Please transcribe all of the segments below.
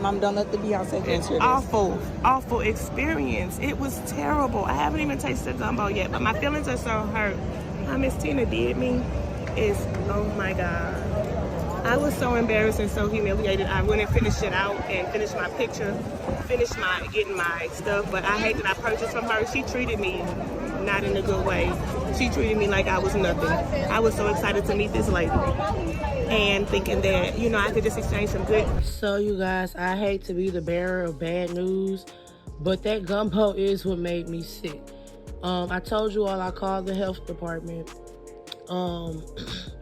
Mom, don't let the Beyonce get you. Awful experience. It was terrible. I haven't even tasted gumbo yet, but my feelings are so hurt. How Miss Tina did me is, oh my God. I was so embarrassed and so humiliated. I went and finished it out and finished my picture, getting my stuff, but I hate that I purchased from her. She treated me not in a good way. She treated me like I was nothing. I was so excited to meet this lady and thinking that, you know, I could just exchange some good. So you guys, I hate to be the bearer of bad news, but that gumbo is what made me sick. I told you all I called the health department.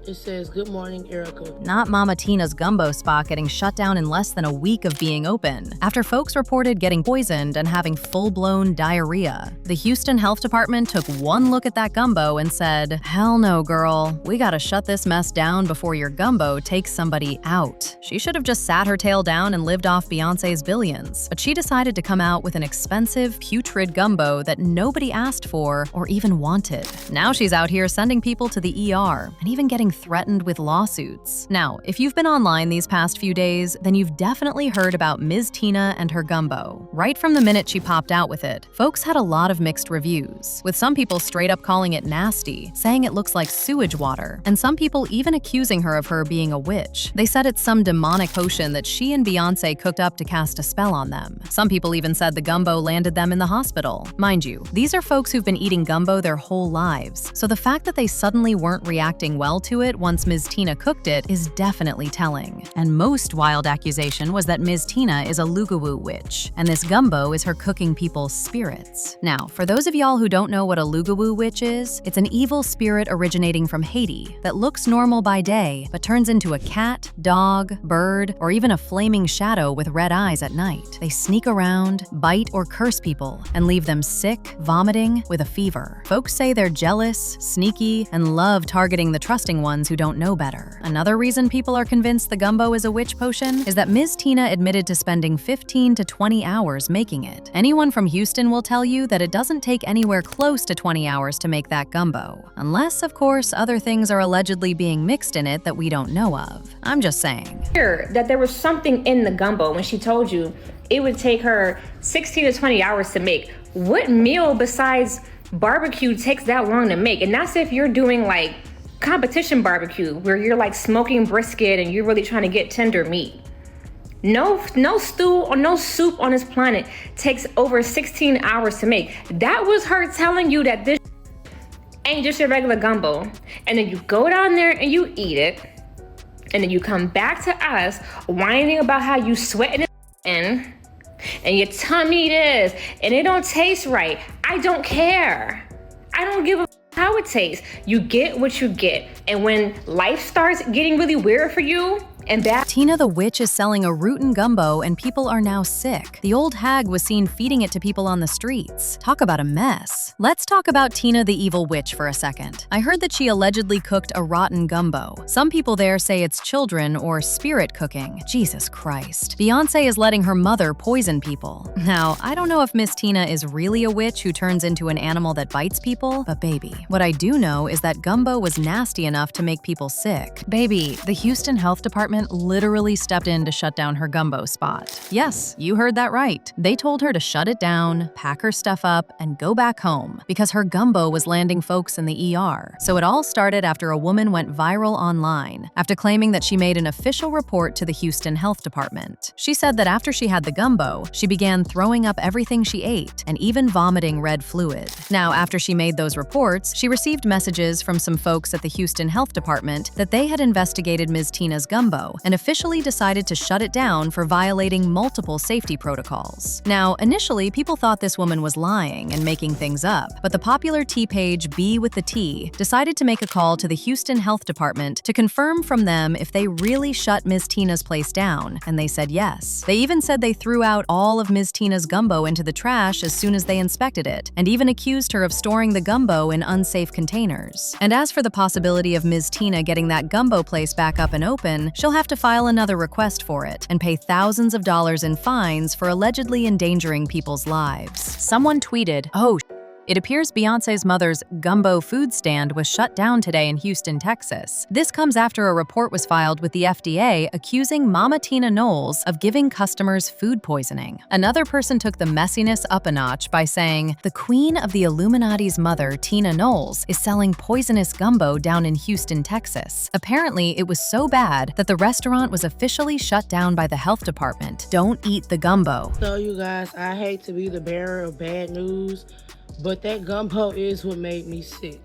It says, "Good morning, Erica." Not Mama Tina's gumbo spot getting shut down in less than a week of being open, after folks reported getting poisoned and having full-blown diarrhea. The Houston Health Department took one look at that gumbo and said, "Hell no, girl. We gotta shut this mess down before your gumbo takes somebody out." She should have just sat her tail down and lived off Beyonce's billions, but she decided to come out with an expensive, putrid gumbo that nobody asked for or even wanted. Now she's out here sending people to the ER and even getting threatened with lawsuits. Now, if you've been online these past few days, then you've definitely heard about Ms. Tina and her gumbo. Right from the minute she popped out with it, folks had a lot of mixed reviews, with some people straight up calling it nasty, saying it looks like sewage water, and some people even accusing her of her being a witch. They said it's some demonic potion that she and Beyonce cooked up to cast a spell on them. Some people even said the gumbo landed them in the hospital. Mind you, these are folks who've been eating gumbo their whole lives, so the fact that they suddenly weren't reacting well to it once Ms. Tina cooked it is definitely telling. And most wild accusation was that Ms. Tina is a Lugawoo witch, and this gumbo is her cooking people's spirits. Now, for those of y'all who don't know what a Lugawoo witch is, it's an evil spirit originating from Haiti that looks normal by day, but turns into a cat, dog, bird, or even a flaming shadow with red eyes at night. They sneak around, bite or curse people, and leave them sick, vomiting, with a fever. Folks say they're jealous, sneaky, and love targeting the trusting ones who don't know better. Another reason people are convinced the gumbo is a witch potion is that Ms. Tina admitted to spending 15 to 20 hours making it. Anyone from Houston will tell you that it doesn't take anywhere close to 20 hours to make that gumbo. Unless, of course, other things are allegedly being mixed in it that we don't know of. I'm just saying. That there was something in the gumbo when she told you it would take her 16 to 20 hours to make. What meal besides barbecue takes that long to make? And that's if you're doing like competition barbecue where you're like smoking brisket and you're really trying to get tender meat. No stew or no soup on this planet takes over 16 hours to make. That was her telling you that this ain't just your regular gumbo. And then you go down there and you eat it. And then you come back to us whining about how you sweating it in and your tummy this and it don't taste right. I don't care. I don't give a how it tastes. You get what you get. And when life starts getting really weird for you, and that Tina the witch is selling a rootin' gumbo and people are now sick. The old hag was seen feeding it to people on the streets. Talk about a mess. Let's talk about Tina the evil witch for a second. I heard that she allegedly cooked a rotten gumbo. Some people there say it's children or spirit cooking. Jesus Christ. Beyonce is letting her mother poison people. Now, I don't know if Miss Tina is really a witch who turns into an animal that bites people, but baby, what I do know is that gumbo was nasty enough to make people sick. Baby, the Houston Health Department literally stepped in to shut down her gumbo spot. Yes, you heard that right. They told her to shut it down, pack her stuff up, and go back home because her gumbo was landing folks in the ER. So it all started after a woman went viral online after claiming that she made an official report to the Houston Health Department. She said that after she had the gumbo, she began throwing up everything she ate and even vomiting red fluid. Now, after she made those reports, she received messages from some folks at the Houston Health Department that they had investigated Ms. Tina's gumbo and officially decided to shut it down for violating multiple safety protocols. Now, initially, people thought this woman was lying and making things up, but the popular tea page B with the T decided to make a call to the Houston Health Department to confirm from them if they really shut Ms. Tina's place down, and they said yes. They even said they threw out all of Ms. Tina's gumbo into the trash as soon as they inspected it, and even accused her of storing the gumbo in unsafe containers. And as for the possibility of Ms. Tina getting that gumbo place back up and open, she'll have to file another request for it and pay thousands of dollars in fines for allegedly endangering people's lives. Someone tweeted, "Oh, It appears Beyonce's mother's Gumbo food stand was shut down today in Houston, Texas. This comes after a report was filed with the FDA accusing Mama Tina Knowles of giving customers food poisoning. Another person took the messiness up a notch by saying, "The queen of the Illuminati's mother, Tina Knowles, is selling poisonous gumbo down in Houston, Texas." Apparently, it was so bad that the restaurant was officially shut down by the health department. Don't eat the gumbo. So you guys, I hate to be the bearer of bad news, but that gumbo is what made me sick.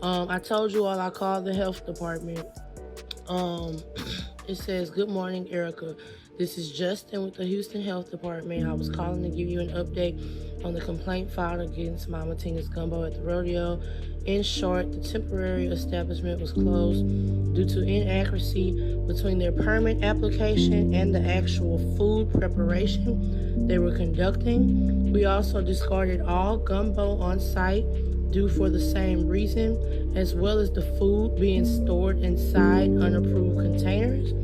I told you all I called the health department. It says, "Good morning, Erica. This is Justin with the Houston Health Department. I was calling to give you an update on the complaint filed against Mama Tina's Gumbo at the rodeo. In short, the temporary establishment was closed due to inaccuracy between their permit application and the actual food preparation they were conducting. We also discarded all gumbo on site due for the same reason, as well as the food being stored inside unapproved containers.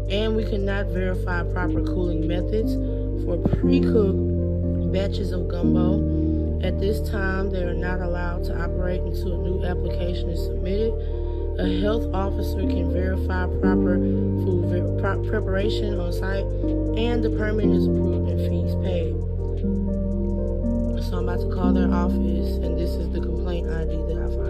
And we could not verify proper cooling methods for pre-cooked batches of gumbo. At this time, they are not allowed to operate until a new application is submitted. A health officer can verify proper food preparation on site, and the permit is approved and fees paid." So I'm about to call their office, and this is the complaint ID that I filed.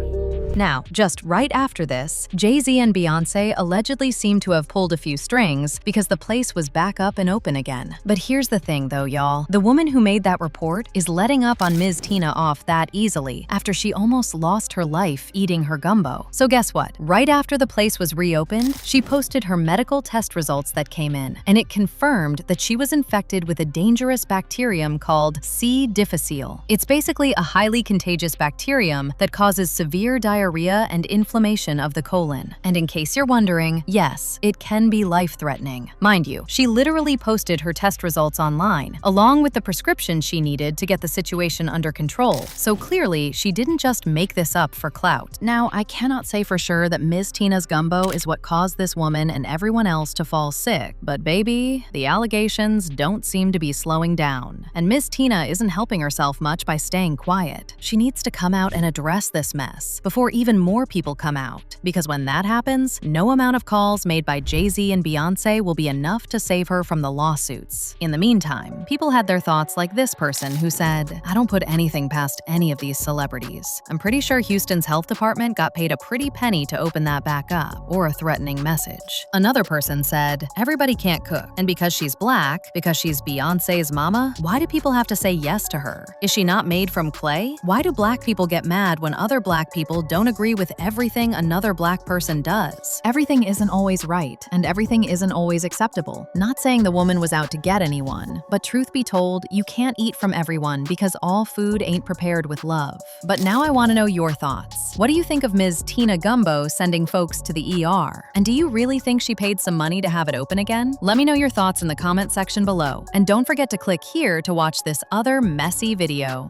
Now, just right after this, Jay-Z and Beyonce allegedly seem to have pulled a few strings because the place was back up and open again. But here's the thing though, y'all. The woman who made that report is letting up on Ms. Tina off that easily after she almost lost her life eating her gumbo. So guess what? Right after the place was reopened, she posted her medical test results that came in, and it confirmed that she was infected with a dangerous bacterium called C. difficile. It's basically a highly contagious bacterium that causes severe diarrhea and inflammation of the colon. And in case you're wondering, yes, it can be life-threatening. Mind you, she literally posted her test results online, along with the prescription she needed to get the situation under control. So clearly, she didn't just make this up for clout. Now, I cannot say for sure that Ms. Tina's Gumbo is what caused this woman and everyone else to fall sick, but baby, the allegations don't seem to be slowing down. And Ms. Tina isn't helping herself much by staying quiet. She needs to come out and address this mess before even more people come out, because when that happens, no amount of calls made by Jay-Z and Beyonce will be enough to save her from the lawsuits. In the meantime, people had their thoughts like this person who said, "I don't put anything past any of these celebrities. I'm pretty sure Houston's health department got paid a pretty penny to open that back up," or a threatening message. Another person said, "Everybody can't cook, and because she's black, because she's Beyonce's mama, why do people have to say yes to her? Is she not made from clay? Why do black people get mad when other black people don't agree with everything another black person does? Everything isn't always right, and everything isn't always acceptable." Not saying the woman was out to get anyone, but truth be told, you can't eat from everyone because all food ain't prepared with love. But now I want to know your thoughts. What do you think of Ms. Tina Gumbo sending folks to the ER? And do you really think she paid some money to have it open again? Let me know your thoughts in the comment section below, and don't forget to click here to watch this other messy video.